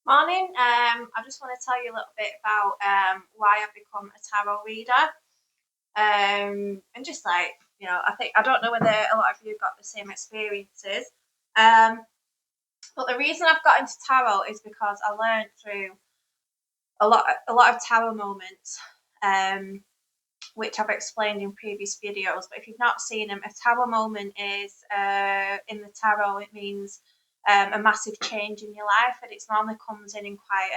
Morning. I just want to tell you a little bit about why I've become a tarot reader. And just I don't know whether a lot of you got the same experiences. Um, but the reason I've got into tarot is because I learned through a lot of tarot moments, um, which I've explained in previous videos. But if you've not seen them, a tarot moment is in the tarot. It means a massive change in your life, and it normally comes in quite.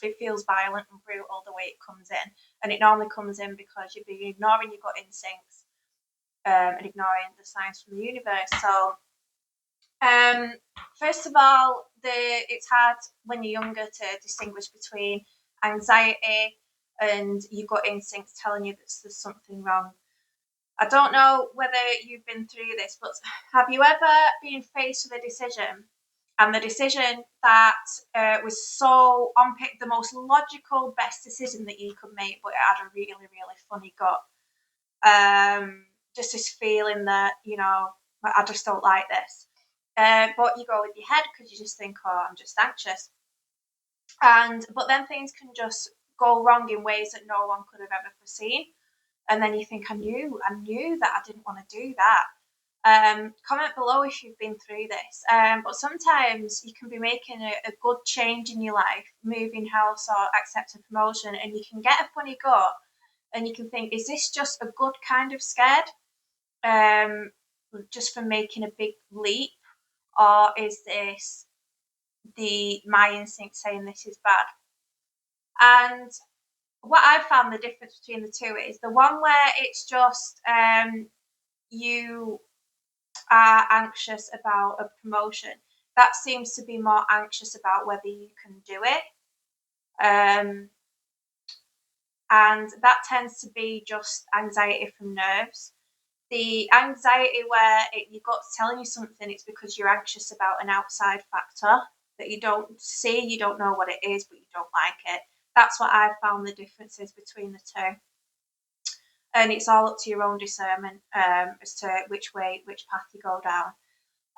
It feels violent and brutal the way it comes in, and it normally comes in because you've been ignoring your gut instincts and ignoring the signs from the universe. So, um, first of all, it's hard when you're younger to distinguish between anxiety and your gut instincts telling you that there's something wrong. I don't know whether you've been through this, but have you ever been faced with a decision and the decision that was so on pick, the most logical, best decision that you could make, but it had a really, really funny gut? Just this feeling that, I just don't like this. But you go with your head because you just think, oh, I'm just anxious. But then things can just go wrong in ways that no one could have ever foreseen. And then you think, I knew that I didn't want to do that. Comment below if you've been through this. But sometimes you can be making a good change in your life, moving house or accept a promotion, and you can get a funny gut, and you can think, is this just a good kind of scared, um, just for making a big leap, or is this the my instinct saying this is bad? And what I've found the difference between the two is the one where it's just you are anxious about a promotion. That seems to be more anxious about whether you can do it. Um, and that tends to be just anxiety from nerves. The anxiety where your gut's telling you something, it's because you're anxious about an outside factor that you don't see, you don't know what it is, but you don't like it. That's what I've found the differences between the two. And it's all up to your own discernment as to which path you go down.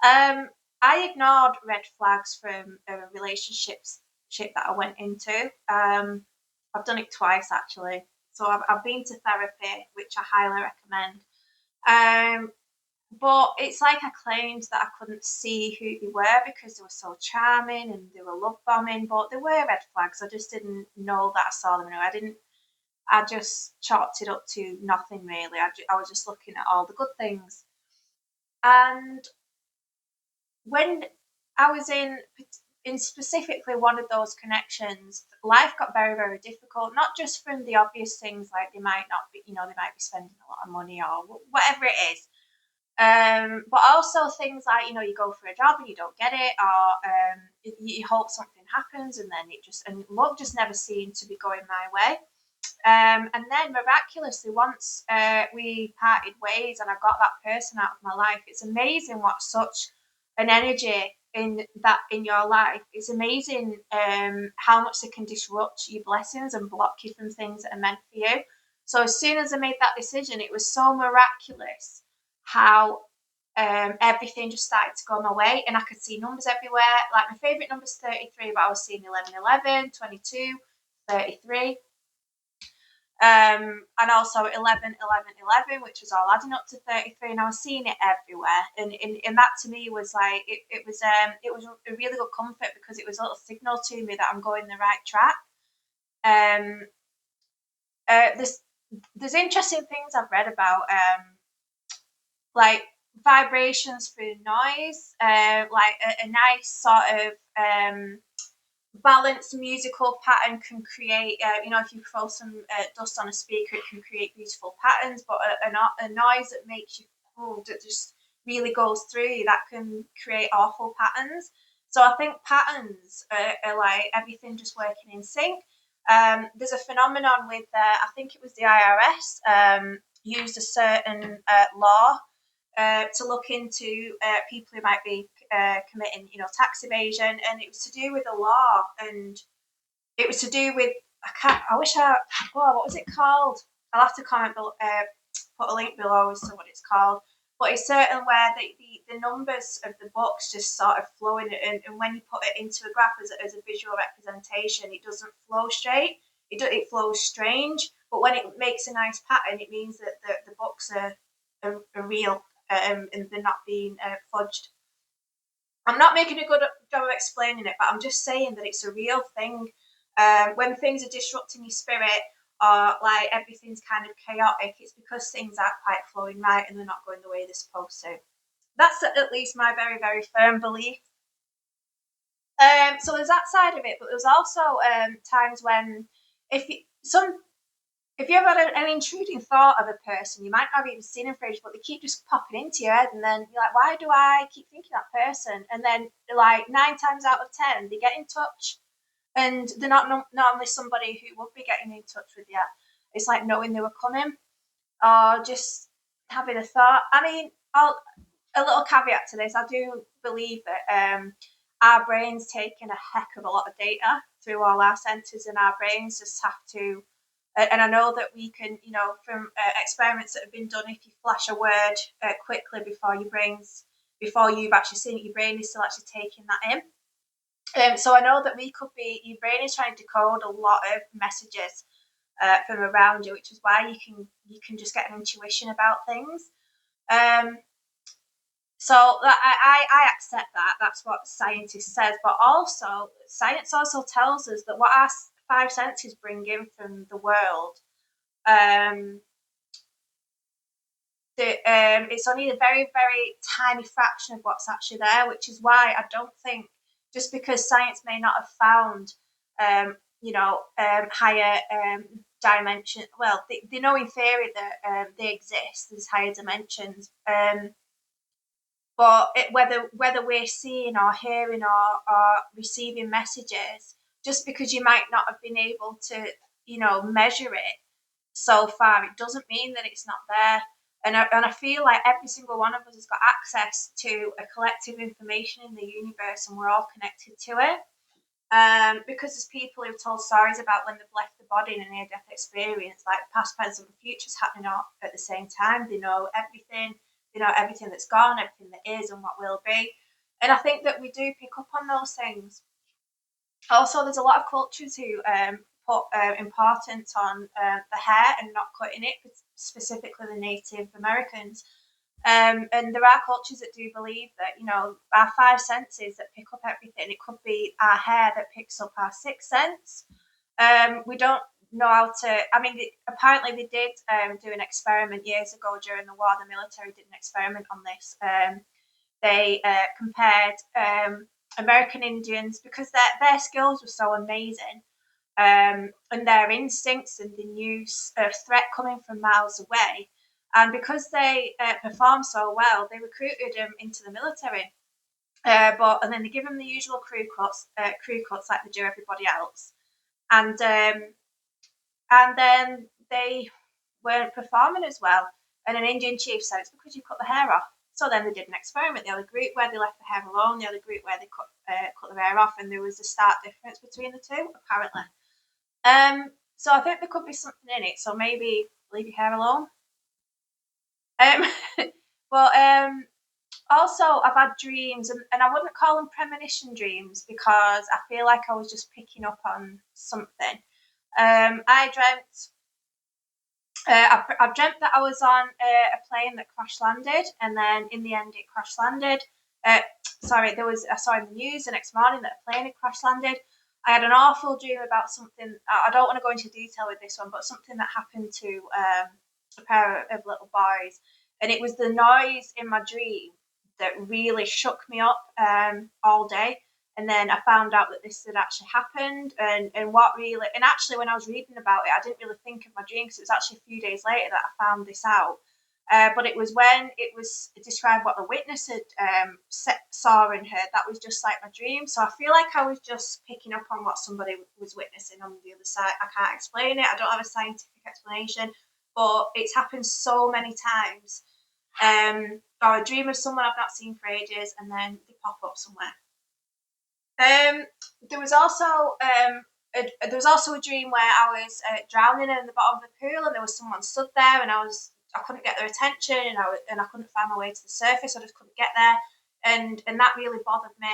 I ignored red flags from a relationship that I went into. I've done it twice actually. So I've been to therapy, which I highly recommend. Um, but it's like I claimed that I couldn't see who they were because they were so charming and they were love bombing, but there were red flags. I just didn't know that I saw them. I didn't. I just chalked it up to nothing really. I was just looking at all the good things. And when I was in specifically one of those connections, life got very, very difficult, not just from the obvious things like they might not be, they might be spending a lot of money or whatever it is. But also things like, you go for a job and you don't get it, or you hope something happens and then and luck just never seemed to be going my way. And then miraculously, once we parted ways and I got that person out of my life, it's amazing what such an energy in your life. It's amazing how much they can disrupt your blessings and block you from things that are meant for you. So as soon as I made that decision, it was so miraculous how everything just started to go my way, and I could see numbers everywhere. Like my favourite number is 33, but I was seeing 11, 11, 22, 33. And also 11, 11, 11, which was all adding up to 33, and I was seeing it everywhere. And that to me was like, it was a really good comfort because it was a little signal to me that I'm going the right track. Um, there's interesting things I've read about, like vibrations through noise, like a nice sort of balanced musical pattern can create, if you throw some dust on a speaker, it can create beautiful patterns, but a noise that makes you, that just really goes through you, that can create awful patterns. So I think patterns are like everything just working in sync. There's a phenomenon with, I think it was the IRS, used a certain law to look into people who might be committing, tax evasion, and it was to do with the law, and it was to do with I can't. I wish I. Oh, what was it called? I'll have to put a link below as to what it's called. but it's certain where the numbers of the books just sort of flow in it, and when you put it into a graph as a visual representation, it doesn't flow straight. It flows strange, but when it makes a nice pattern, it means that the books are real, and they're not being fudged. I'm not making a good job of explaining it, but I'm just saying that it's a real thing. When things are disrupting your spirit, or like everything's kind of chaotic, it's because things aren't quite flowing right and they're not going the way they're supposed to. That's at least my very, very firm belief. So there's that side of it, but there's also times when if you, some if you ever had an intruding thought of a person, you might not have even seen them for ages, but they keep just popping into your head, and then you're like, why do I keep thinking that person? And then, like 9 times out of 10, they get in touch, and they're not normally somebody who would be getting in touch with you. It's like knowing they were coming, or just having a thought. I mean, a little caveat to this: I do believe that our brains taking a heck of a lot of data through all our senses, and our brains just have to and I know that we can, from experiments that have been done, if you flash a word quickly before you've actually seen it, your brain is still actually taking that in. So I know that your brain is trying to decode a lot of messages from around you, which is why you can just get an intuition about things. Um, so I accept that. That's what scientists says, but also science also tells us that what our five senses bring in from the world, um, it's only a very, very tiny fraction of what's actually there, which is why I don't think just because science may not have found, higher dimension. Well, they know in theory that they exist. There's higher dimensions, but whether we're seeing or hearing or receiving messages, just because you might not have been able to, measure it so far, it doesn't mean that it's not there. And I feel like every single one of us has got access to a collective information in the universe, and we're all connected to it. Because there's people who've told stories about when they've left the body in a near death experience, like past, present, and future's happening all at the same time. They know everything. They know everything that's gone, everything that is, and what will be. And I think that we do pick up on those things. Also, there's a lot of cultures who put importance on the hair and not cutting it, specifically the Native Americans. And there are cultures that do believe that, our five senses that pick up everything, it could be our hair that picks up our sixth sense. We don't know how to, I mean, apparently they did do an experiment years ago during the war. The military did an experiment on this. They compared American Indians because their skills were so amazing, and their instincts, and they knew a threat coming from miles away. And because they performed so well, they recruited them into the military. And then they give them the usual crew cuts like they do everybody else, and then they weren't performing as well. And an Indian chief said it's because you cut the hair off. So then they did an experiment. The other group where they left the hair alone, the other group where they cut the hair off, and there was a stark difference between the two, apparently. So I think there could be something in it. So maybe leave your hair alone. Um, well, also I've had dreams, and I wouldn't call them premonition dreams because I feel like I was just picking up on something. I dreamt. I've dreamt that I was on a plane that crash landed, and then in the end it crash landed. Sorry, I saw in the news the next morning that a plane had crash landed. I had an awful dream about something. I don't want to go into detail with this one, but something that happened to a pair of little boys, and it was the noise in my dream that really shook me up all day. And then I found out that this had actually happened, and what really, and actually when I was reading about it, I didn't really think of my dream because it was actually a few days later that I found this out. But it was when it was described what the witness had saw and heard, that was just like my dream. So I feel like I was just picking up on what somebody was witnessing on the other side. I can't explain it. I don't have a scientific explanation, but it's happened so many times. Or a dream of someone I've not seen for ages, and then they pop up somewhere. Um, there was also there was also a dream where I was drowning in the bottom of the pool, and there was someone stood there, and I was I couldn't get their attention, and I couldn't find my way to the surface. I just couldn't get there, and that really bothered me.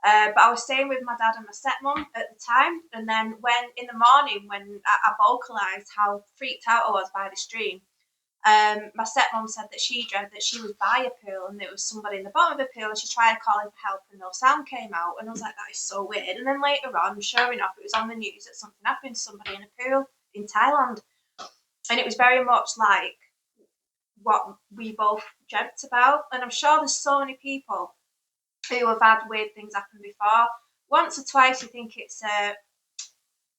But I was staying with my dad and my stepmom at the time, and then when in the morning when I vocalised how freaked out I was by this dream, my stepmom said that she dreamt that she was by a pool and there was somebody in the bottom of the pool, and she tried calling for help and no sound came out. And I was like, that is so weird. And then later on, sure enough, it was on the news that something happened to somebody in a pool in Thailand. And it was very much like what we both dreamt about. And I'm sure there's so many people who have had weird things happen before. Once or twice, you think it's a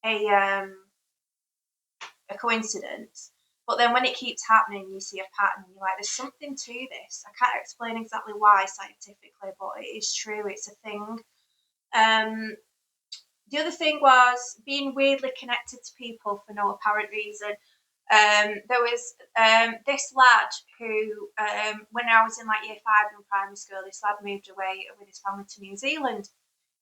um, a coincidence. But then when it keeps happening, you see a pattern, and you're like, there's something to this. I can't explain exactly why scientifically, but it is true. It's a thing. Um, the other thing was being weirdly connected to people for no apparent reason. There was this lad who, when I was in like year 5 in primary school, this lad moved away with his family to New Zealand.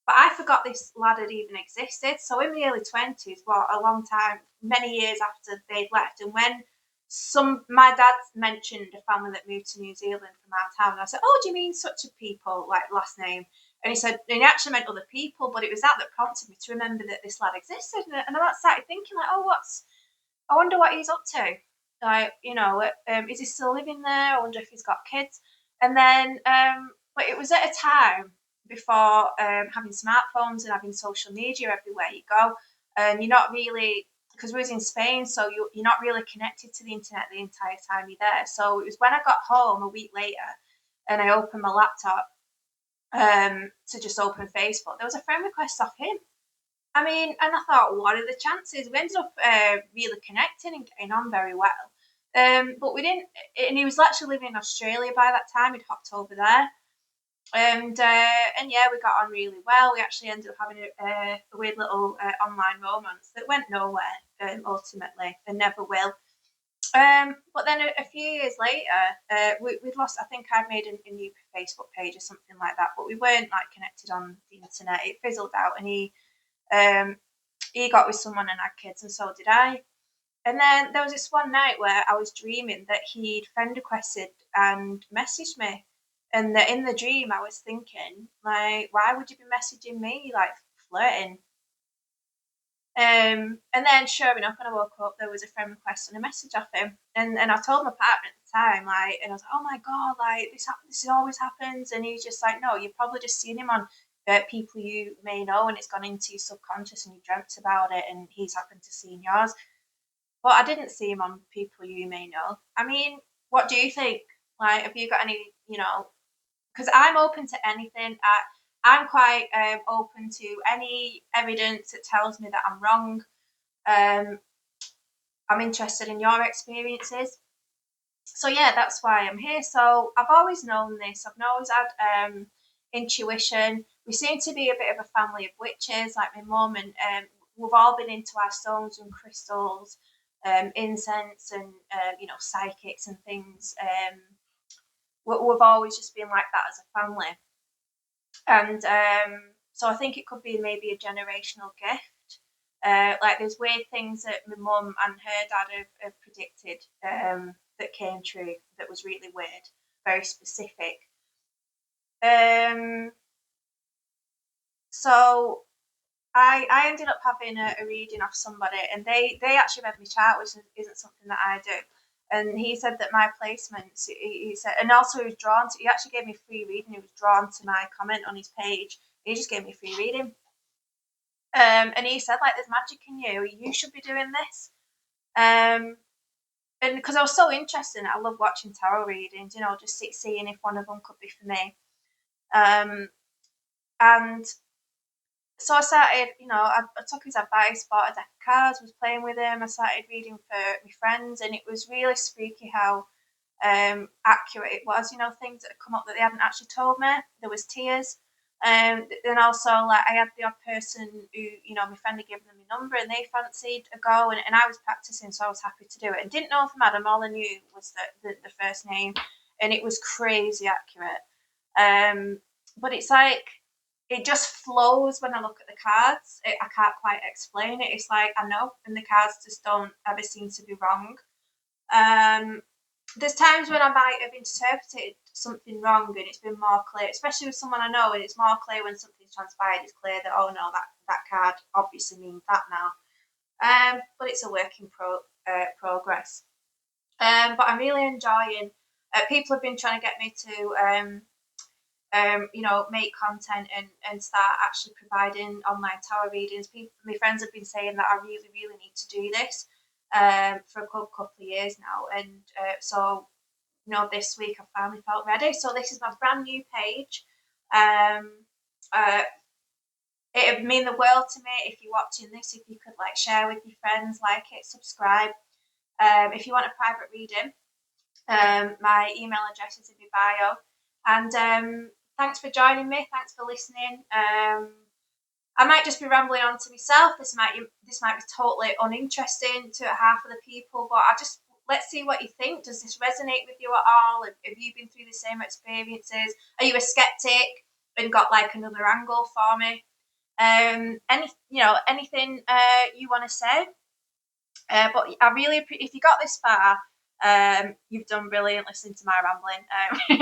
But I forgot this lad had even existed. So in my early 20s, what a long time, many years after they'd left, and when my dad mentioned a family that moved to New Zealand from our town, and I said, "Oh, do you mean such a people, like last name?" And he said, and he actually meant other people, but it was that prompted me to remember that this lad existed. And I started thinking, like, oh, I wonder what he's up to. Like, is he still living there? I wonder if he's got kids. And then, but it was at a time before having smartphones and having social media everywhere you go. And you're not really, because we was in Spain, so you're not really connected to the internet the entire time you're there. So it was when I got home a week later and I opened my laptop to just open Facebook, there was a friend request off him. I mean, and I thought, what are the chances? We ended up really connecting and getting on very well. But we didn't, and he was actually living in Australia by that time. He'd hopped over there. And yeah, we got on really well. We actually ended up having a weird little online romance that went nowhere ultimately, and never will. But then a few years later, we'd lost. I think I'd made a new Facebook page or something like that, but we weren't like connected on the internet. It fizzled out, and he got with someone and had kids, and so did I. And then there was this one night where I was dreaming that he'd friend requested and messaged me. And that in the dream, I was thinking, like, why would you be messaging me, like, flirting? And then, sure enough, when I woke up, there was a friend request and a message off him. And I told my partner at the time, like, and I was like, oh my God, like, this always happens. And he's just like, no, you've probably just seen him on people you may know, and it's gone into your subconscious and you dreamt about it, and he's happened to see in yours. But I didn't see him on people you may know. I mean, what do you think? Like, have you got any, because I'm open to anything. I'm quite open to any evidence that tells me that I'm wrong. Um, I'm interested in your experiences. So yeah, that's why I'm here. So I've always known this. I've always had intuition. We seem to be a bit of a family of witches, like my mum, and we've all been into our stones and crystals, incense, and psychics and things. We've always just been like that as a family, and so I think it could be maybe a generational gift. Like there's weird things that my mum and her dad have predicted that came true that was really weird, very specific. Um, so I ended up having a reading off somebody, and they actually read my chart, which isn't something that I do. And he said that my placements, he said, and also he was drawn to, he actually gave me a free reading. He was drawn to my comment on his page. He just gave me a free reading. And he said, like, there's magic in you. You should be doing this. And because I was so interested in it, I love watching tarot readings, just seeing if one of them could be for me. And so I started, I took his advice, bought a deck of cards, was playing with him. I started reading for my friends, and it was really spooky how accurate it was. Things that had come up that they hadn't actually told me. There was tears. And also, like, I had the odd person who, my friend had given them my number and they fancied a go, and I was practicing, so I was happy to do it. And didn't know from Adam, all I knew was the first name, and it was crazy accurate. But it's like, it just flows when I look at the cards. I can't quite explain it. It's like I know, and the cards just don't ever seem to be wrong. there's times when I might have interpreted something wrong and it's been more clear, especially with someone I know, and it's more clear when something's transpired. It's clear that, oh no, that card obviously means that now. But it's a work in progress. But I'm really enjoying. People have been trying to get me to, make content and start actually providing online tarot readings. My friends have been saying that I really, really need to do this for a couple of years now, and so this week I finally felt ready. So this is my brand new page. Um, uh, it would mean the world to me if you're watching this, if you could share with your friends, like it, subscribe. If you want a private reading, my email address is in my bio. And thanks for joining me. Thanks for listening. I might just be rambling on to myself. This might be totally uninteresting to half of the people, but let's see what you think. Does this resonate with you at all? Have you been through the same experiences? Are you a skeptic and got another angle for me? Anything you want to say? But I really, if you got this far, you've done brilliant listening to my rambling,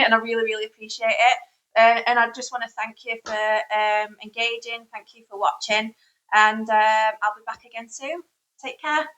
and I really, really appreciate it. And I just want to thank you for engaging. Thank you for watching, and I'll be back again soon. Take care.